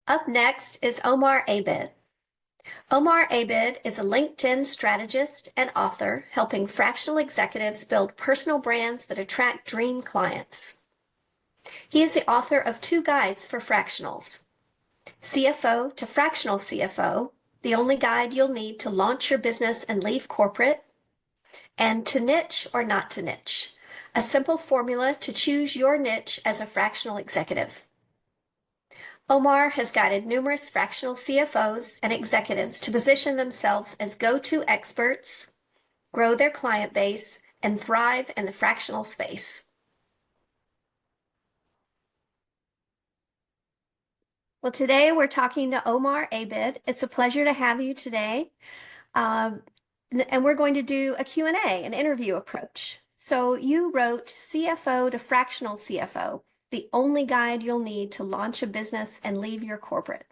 Up next is Omar Abed. Omar Abed is a LinkedIn strategist and author helping fractional executives build personal brands that attract dream clients. He is the author of two guides for fractionals: CFO to Fractional CFO, the only guide you'll need to launch your business and leave corporate, and To Niche or Not to Niche, a simple formula to choose your niche as a fractional executive. Omar has guided numerous fractional CFOs and executives to position themselves as go-to experts, grow their client base, and thrive in the fractional space. Well, today we're talking to Omar Abed. It's a pleasure to have you today. And we're going to do a Q&A, an interview approach. So you wrote CFO to Fractional CFO, the only guide you'll need to launch a business and leave your corporate.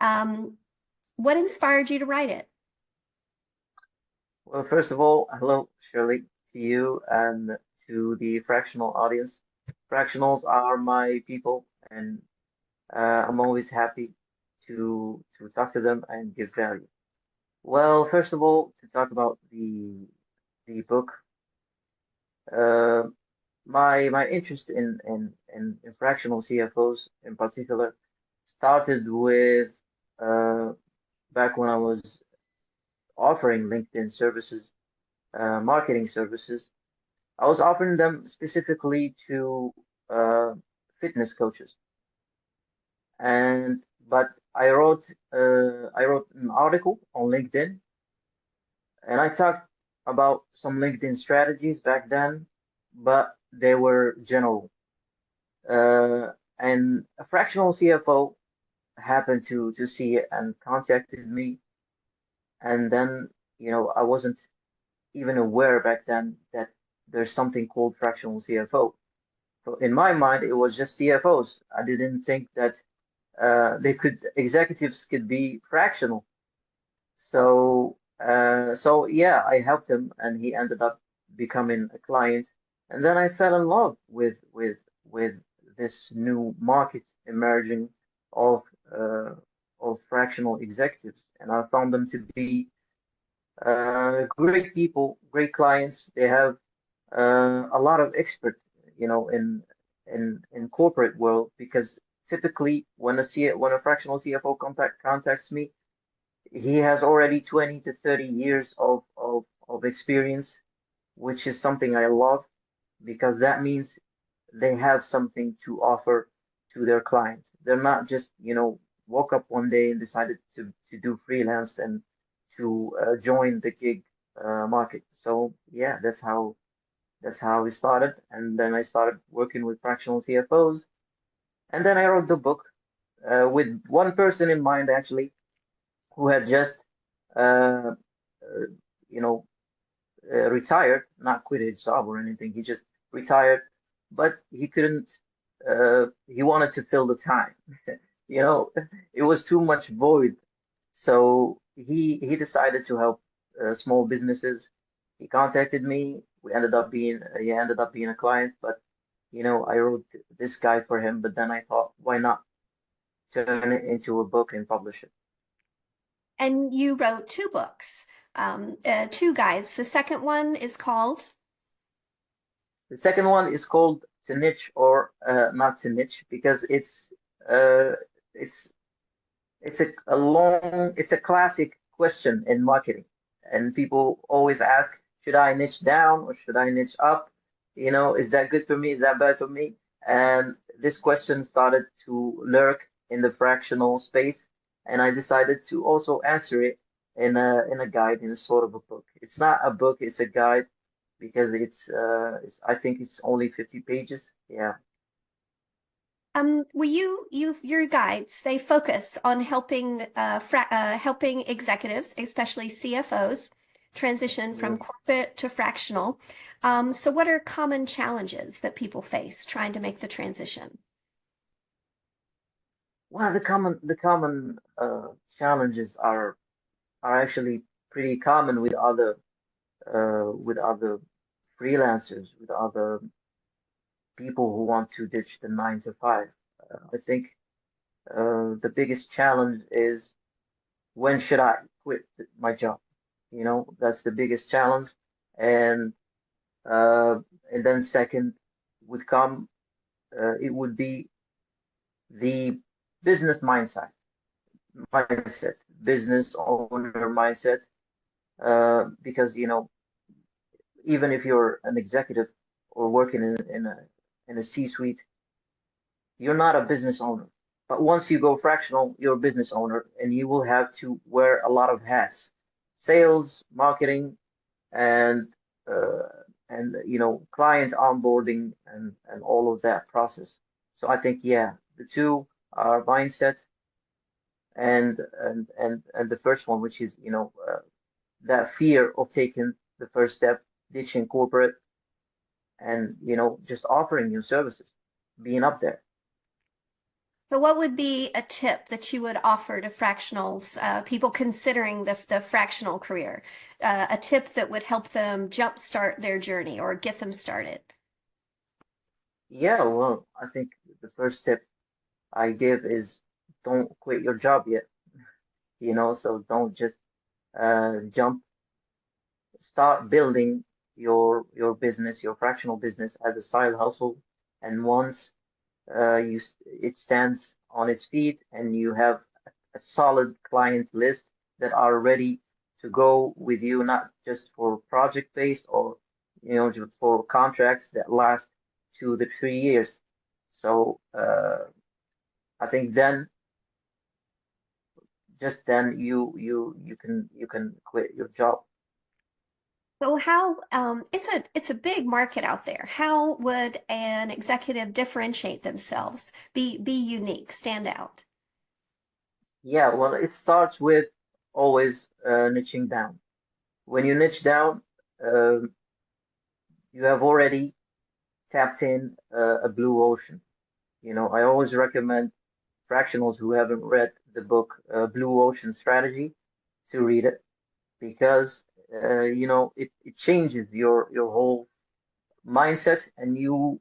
What inspired you to write it? Well, first of all, hello, Shirley, to you and to the fractional audience. Fractionals are my people, and I'm always happy to talk to them and give value. Well, first of all, to talk about the book, uh, my interest in fractional CFOs in particular started with uh, back when I was offering LinkedIn services, marketing services. I was offering them specifically to uh, fitness coaches, and but I wrote an article on LinkedIn, and I talked about some LinkedIn strategies back then, but they were general. And a fractional CFO happened to see it and contacted me, and then I wasn't even aware back then that there's something called fractional CFO. So in my mind, it was just CFOs. I didn't think that executives could be fractional. So yeah, I helped him, and he ended up becoming a client. And then I fell in love with this new market emerging of uh, of fractional executives, and I found them to be great people, great clients. They have a lot of expert, in corporate world, because typically when a fractional CFO contacts me, he has already 20 to 30 years of experience, which is something I love, because that means they have something to offer to their clients. They're not just, woke up one day and decided to do freelance and to join the gig market. So yeah, that's how we started. And then I started working with fractional CFOs. And then I wrote the book with one person in mind, actually, who had just, uh, uh, you know, retired, not quit his job or anything. He just retired, but he couldn't, he wanted to fill the time. You know, it was too much void. So he decided to help small businesses. He contacted me. He ended up being a client, but I wrote this guide for him. But then I thought, why not turn it into a book and publish it? And you wrote two books, two guides. The second one is called. The second one is called To Niche or Not to Niche, because uh, it's it's a classic question in marketing, and people always ask, should I niche down or should I niche up? Is that good for me? Is that bad for me? And this question started to lurk in the fractional space, and I decided to also answer it in a guide, in a sort of a book. It's not a book, it's a guide, because it's I think it's only 50 pages. Yeah. Well, your guides, they focus on helping executives, especially CFOs, transition from corporate to fractional. So what are common challenges that people face trying to make the transition? Well, the common challenges are actually pretty common with other freelancers, with other people who want to ditch the 9 to 5. I think The biggest challenge is when should I quit my job? That's the biggest challenge. And uh, and then second would come, it would be the business mindset, business owner mindset. Because even if you're an executive or working in a C-suite, you're not a business owner. But once you go fractional, you're a business owner, and you will have to wear a lot of hats: sales, marketing, and uh, client onboarding, and all of that process. So I think, yeah, the two are mindset, and the first one, which is that fear of taking the first step, ditching corporate, and just offering your services, being up there. So what would be a tip that you would offer to fractionals, people considering the fractional career, a tip that would help them jumpstart their journey or get them started? Yeah, well, I think the first tip I give is don't quit your job yet. So don't just jump. Start building your business, your fractional business, as a side hustle. And once it stands on its feet, and you have a solid client list that are ready to go with you, not just for project based, or just for contracts that last 2 to 3 years. So I think then, just then, you can quit your job. So how it's a big market out there. How would an executive differentiate themselves, be unique, stand out? Yeah, well, it starts with always niching down. When you niche down, um you have already tapped in a blue ocean. I always recommend fractionals who haven't read the book Blue Ocean Strategy to read it, because it changes your whole mindset, and you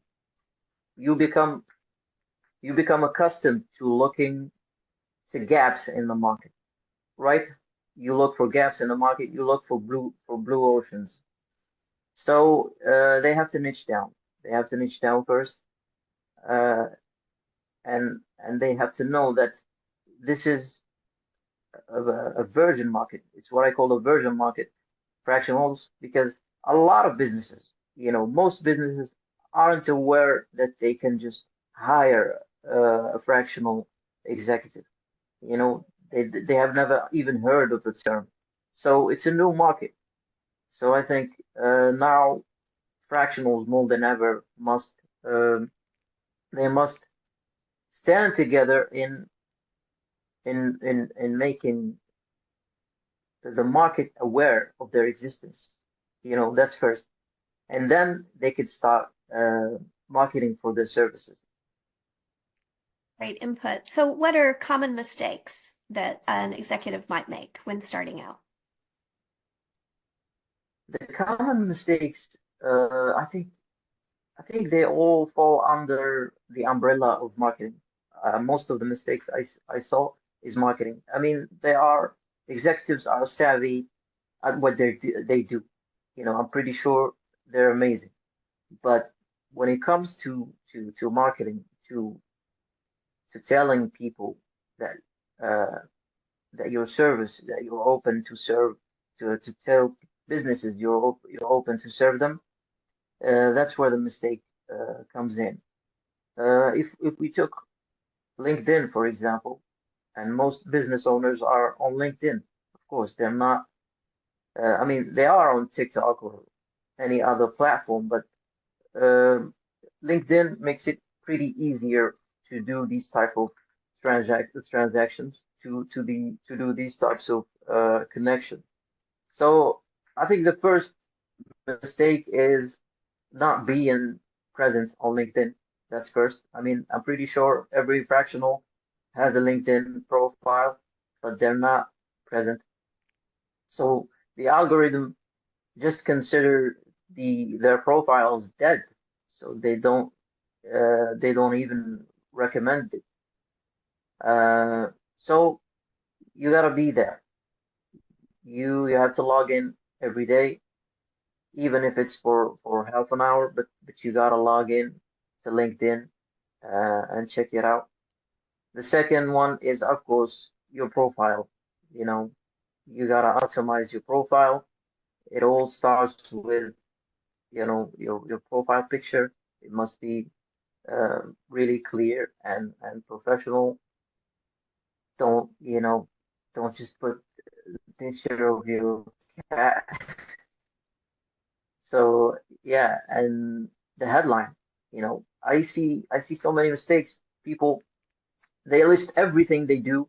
become you become accustomed to looking to gaps in the market, right? You look for gaps in the market, you look for blue oceans. So they have to niche down. They have to niche down first, uh, and they have to know that this is a virgin market. It's what I call a virgin market, fractionals, because a lot of businesses, most businesses aren't aware that they can just hire a fractional executive. They have never even heard of the term. So it's a new market. So I think now fractionals more than ever um, they must stand together in making the market aware of their existence. That's first, and then they could start marketing for their services. Great input. So what are common mistakes that an executive might make when starting out? The common mistakes, I think they all fall under the umbrella of marketing. Most of the mistakes I saw is marketing. I mean, executives are savvy at what they do. I'm pretty sure they're amazing. But when it comes to marketing, to telling people that uh, that your service, that you're open to serve, to tell businesses you're open to serve them, that's where the mistake comes in. If we took LinkedIn, for example, and most business owners are on LinkedIn. Of course, they're not. I mean, they are on TikTok or any other platform, but um LinkedIn makes it pretty easier to do these type of transactions, to do these types of connection. So I think the first mistake is not being present on LinkedIn. That's first. I mean, I'm pretty sure every fractional has a LinkedIn profile, but they're not present. So the algorithm just consider their profiles dead. So they don't even recommend it. So you gotta be there. You have to log in every day, even if it's for half an hour, but you gotta log in to LinkedIn and check it out. The second one is, of course, your profile. You know, you gotta optimize your profile. It all starts with, your profile picture. It must be really clear and professional. Don't, don't just put a picture of your cat. So yeah, and the headline, I see so many mistakes. People, they list everything they do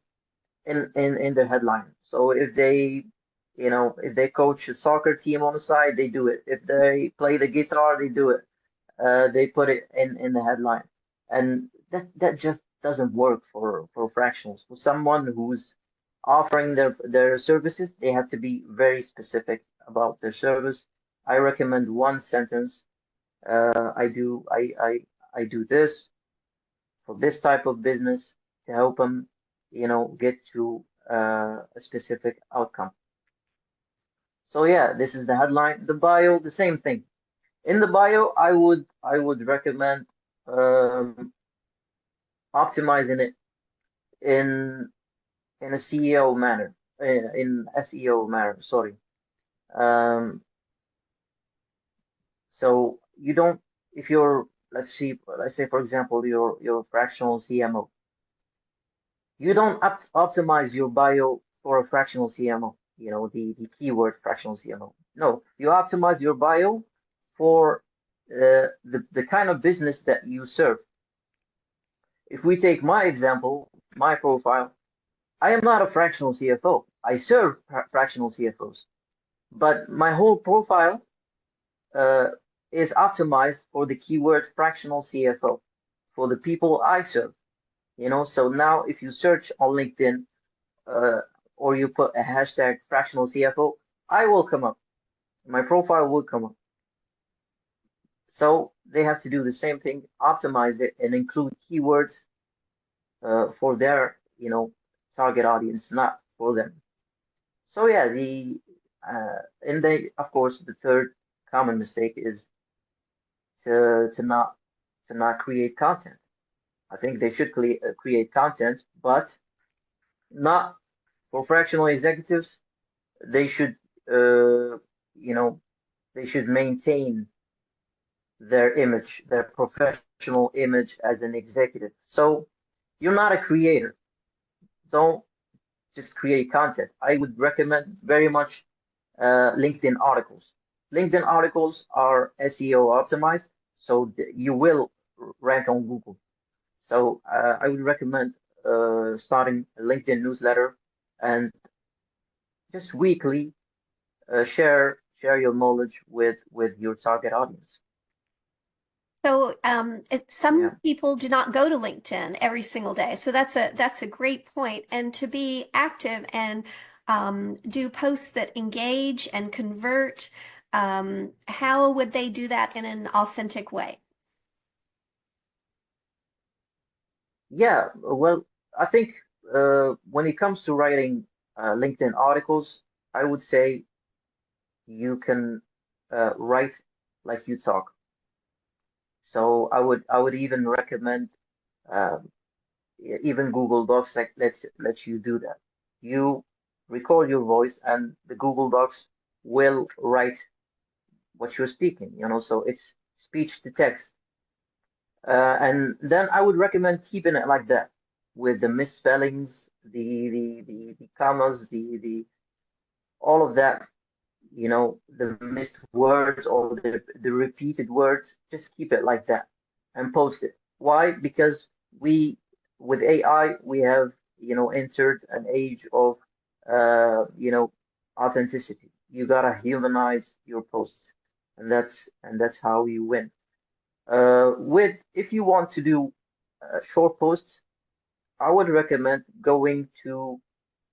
in the headline. So if they coach a soccer team on the side, they do it. If they play the guitar, they do it. They put it in the headline, and that just doesn't work for fractionals. For someone who's offering their services, they have to be very specific about their service. I recommend one sentence. I do this for this type of business to help them, get to a specific outcome. So yeah, this is the headline. The bio, the same thing. In the bio, I would recommend um, optimizing it in in a CEO manner, in SEO manner. Sorry. Um, so you don't, if you're, let's say for example, your fractional CMO, you don't optimize your bio for a fractional CMO. The keyword fractional CMO. No, you optimize your bio for the kind of business that you serve. If we take my example, my profile, I am not a fractional CFO. I serve fractional CFOs, but my whole profile uh, is optimized for the keyword fractional CFO for the people I serve. So now if you search on LinkedIn uh, or you put a hashtag fractional CFO, I will come up. My profile will come up. So they have to do the same thing, optimize it and include keywords for their, target audience, not for them. So yeah, and they, of course, the third common mistake is to not create content. I think they should create content, but not for fractional executives. They should, you know, they should maintain their image, their professional image as an executive. So you're not a creator. Don't just create content. I would recommend very much LinkedIn articles. LinkedIn articles are SEO optimized, so you will rank on Google. So I would recommend starting a LinkedIn newsletter and just weekly share your knowledge with your target audience. So some Yeah. people do not go to LinkedIn every single day. So that's a great point. And to be active and do posts that engage and convert, how would they do that in an authentic way? Yeah, well, I think when it comes to writing LinkedIn articles, I would say you can write like you talk. So I would even recommend um, even Google Docs like lets you do that. You record your voice and the Google Docs will write what you're speaking, so it's speech to text. And then I would recommend keeping it like that with the misspellings, the commas, the all of that, the missed words or the repeated words, just keep it like that and post it. Why? Because with AI, we have, entered an age of, authenticity. You gotta humanize your posts, and that's how you win. If you want to do short posts, I would recommend going to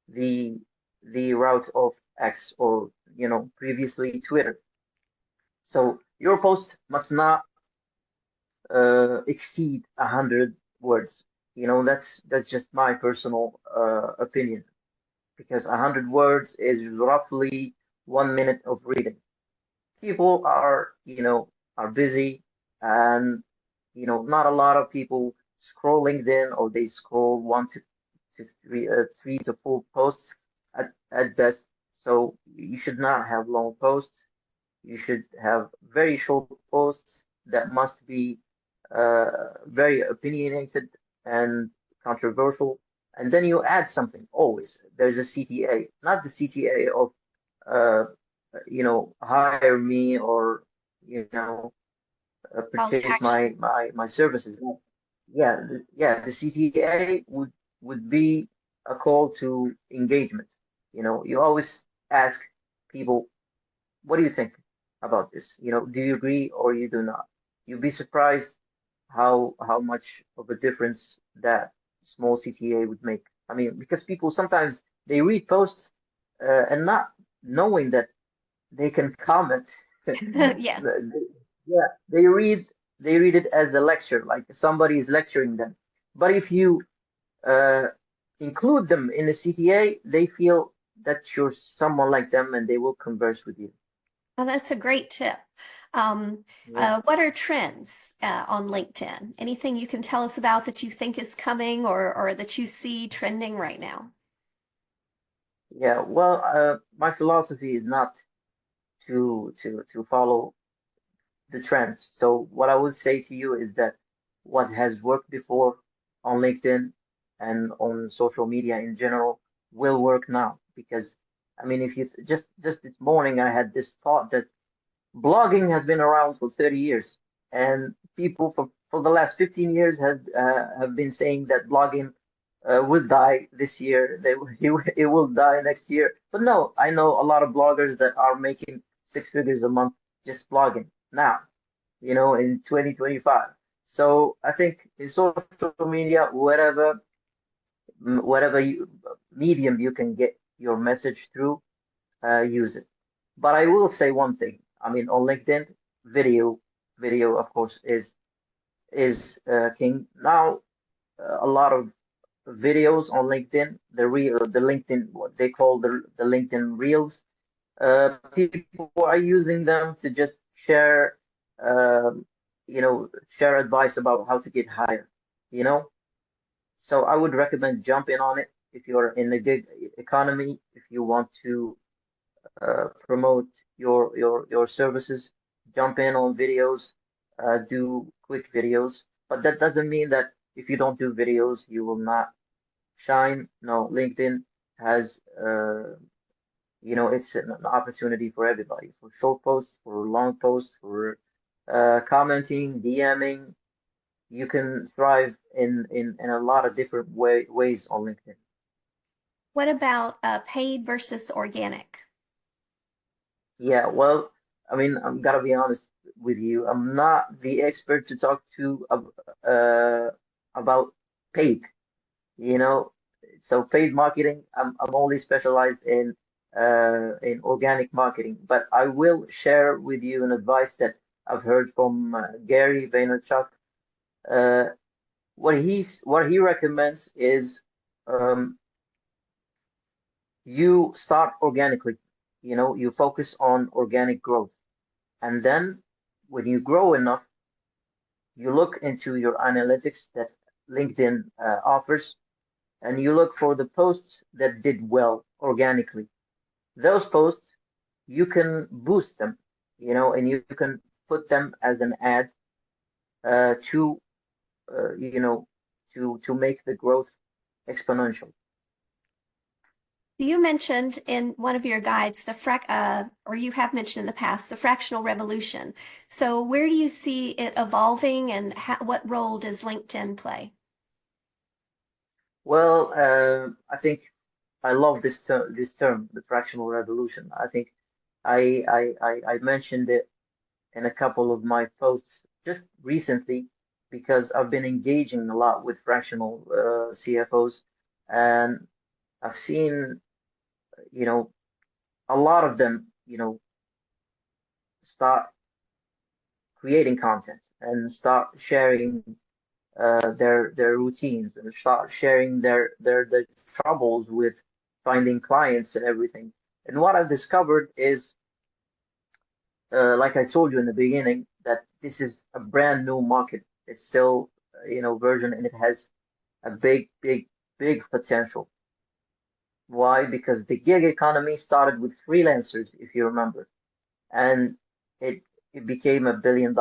the the route of X or previously Twitter. So your post must not exceed 100 words. That's just my personal opinion, because 100 words is roughly 1 minute of reading. People are busy, and not a lot of people scroll LinkedIn, or they scroll one to three, 3 to 4 posts at best. So you should not have long posts. You should have very short posts that must be very opinionated and controversial. And then you add something. Always there's a CTA, not the CTA of uh, hire me, or Call to purchase action. my services. Yeah, the CTA would be a call to engagement. You always ask people, what do you think about this? Do you agree or you do not? You'd be surprised how much of a difference that small CTA would make. I mean, because people sometimes they read posts and not knowing that they can comment. Yes. Yeah, they read it as a lecture, like somebody is lecturing them. But if you uh, include them in the CTA, they feel that you're someone like them, and they will converse with you. Well, that's a great tip. Um, Yeah. what are trends on LinkedIn? Anything you can tell us about that you think is coming or that you see trending right now? Yeah, well, my philosophy is not to follow the trends. So what I would say to you is that what has worked before on LinkedIn and on social media in general will work now. Because I mean, if you just this morning, I had this thought that blogging has been around for 30 years, and people for the last 15 years have been saying that blogging will die this year. It will die next year. But no, I know a lot of bloggers that are making 6 figures a month just blogging now, in 2025. So I think in social media, whatever medium you can get your message through, use it. But I will say one thing. I mean, on LinkedIn, video, of course, is king. Now, a lot of videos on LinkedIn, the LinkedIn, what they call the LinkedIn Reels. People are using them to just um, share advice about how to get hired. You know, so I would recommend jumping on it if you're in the gig economy, if you want to promote your services. Jump in on videos, do quick videos. But that doesn't mean that if you don't do videos, you will not shine. No, LinkedIn has it's an opportunity for everybody, for short posts, for long posts, for commenting, DMing. You can thrive in a lot of different ways on LinkedIn. What about paid versus organic? Yeah, well, I mean, I'm gotta be honest with you. I'm not the expert to talk to about paid, you know. So paid marketing, I'm only specialized in organic marketing. But I will share with you an advice that I've heard from Gary Vaynerchuk. Uh, what he recommends is um, you start organically. You focus on organic growth. And then when you grow enough, you look into your analytics that LinkedIn offers, and you look for the posts that did well organically. Those posts, you can boost them, and you can put them as an ad to, you know, to make the growth exponential. You mentioned in one of your guides or you have mentioned in the past, the fractional revolution. So where do you see it evolving and what role does LinkedIn play? Well, I think I love this term, the fractional revolution. I think I mentioned it in a couple of my posts just recently, because I've been engaging a lot with fractional CFOs, and I've seen, you know, a lot of them, start creating content and start sharing their routines and start sharing their troubles with finding clients and everything. And what I've discovered is, like I told you in the beginning, that this is a brand new market. It's still, version, and it has a big potential. Why? Because the gig economy started with freelancers, if you remember, and it it became $1 billion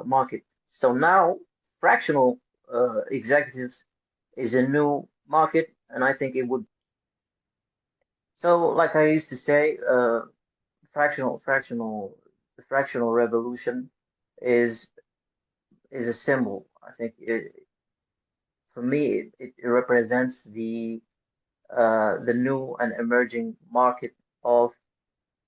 market. So now fractional executives is a new market, and I think it would. So, like I used to say, fractional fractional the fractional revolution is is a symbol. I think for me it represents the new and emerging market of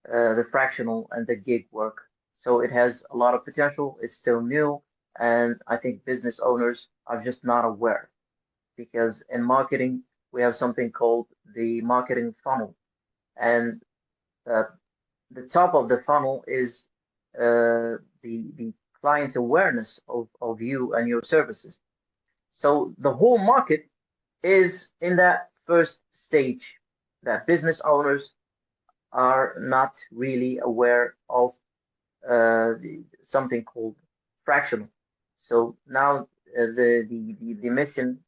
the fractional and the gig work. So it has a lot of potential. It's still new, and I think business owners are just not aware, because in marketing we have something called the marketing funnel, and uh, the top of the funnel is the client awareness of you and your services. So the whole market is in that first stage, that business owners are not really aware of something called fractional. So now the mission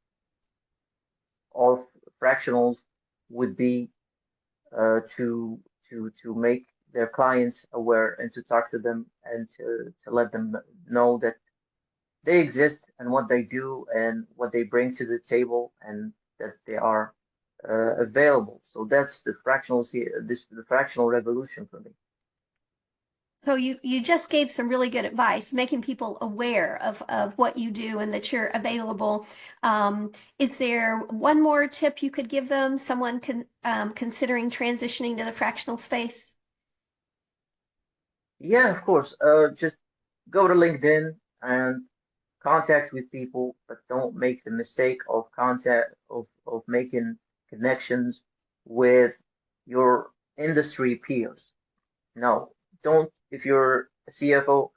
of fractionals would be to to make their clients aware and to talk to them and to let them know that they exist and what they do and what they bring to the table and that they are available. So that's the the fractional revolution for me. So you just gave some really good advice, making people aware of what you do and that you're available. Is there one more tip you could give them, someone considering transitioning to the fractional space? Yeah, of course. Just go to LinkedIn and contact with people, but don't make the mistake of of making connections with your industry peers. No, don't. If you're a CFO,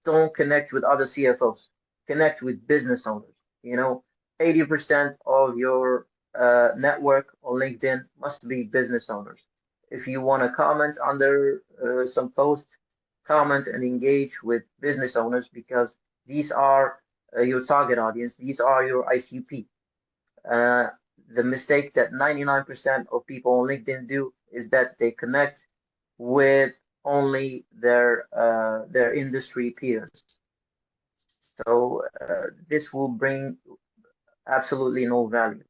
don't connect with other CFOs. Connect with business owners. 80% of your network on LinkedIn must be business owners. If you want to comment under some post, comment and engage with business owners, because these are your target audience. These are your ICP. Uh, the mistake that 99% of people on LinkedIn do is that they connect with only their industry peers. So this will bring absolutely no value.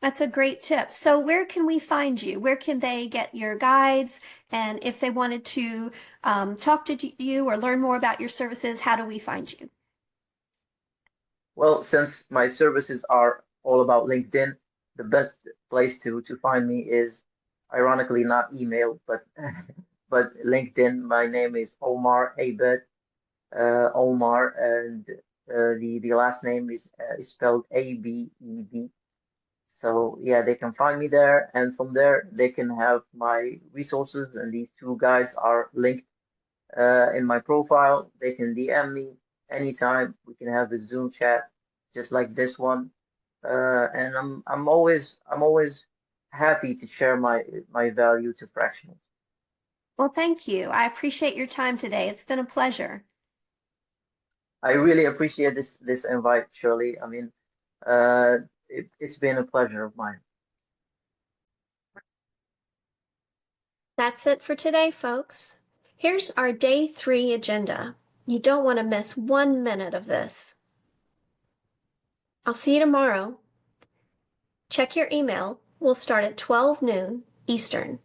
That's a great tip. So where can we find you? Where can they get your guides? And if they wanted to talk to you or learn more about your services, how do we find you? Well, since my services are all about LinkedIn, the best place to find me is ironically not email, but but LinkedIn. My name is Omar Abed, Omar, and the last name is spelled Abed. So yeah, they can find me there, and from there they can have my resources, and these two guides are linked in my profile. They can DM me anytime. We can have a Zoom chat, just like this one. And I'm always happy to share my value to fractionals. Well, thank you. I appreciate your time today. It's been a pleasure. I really appreciate this invite, Shirley. I mean, uh, it's been a pleasure of mine. That's it for today, folks. Here's our day 3 agenda. You don't want to miss 1 minute of this. I'll see you tomorrow. Check your email. We'll start at 12 noon Eastern.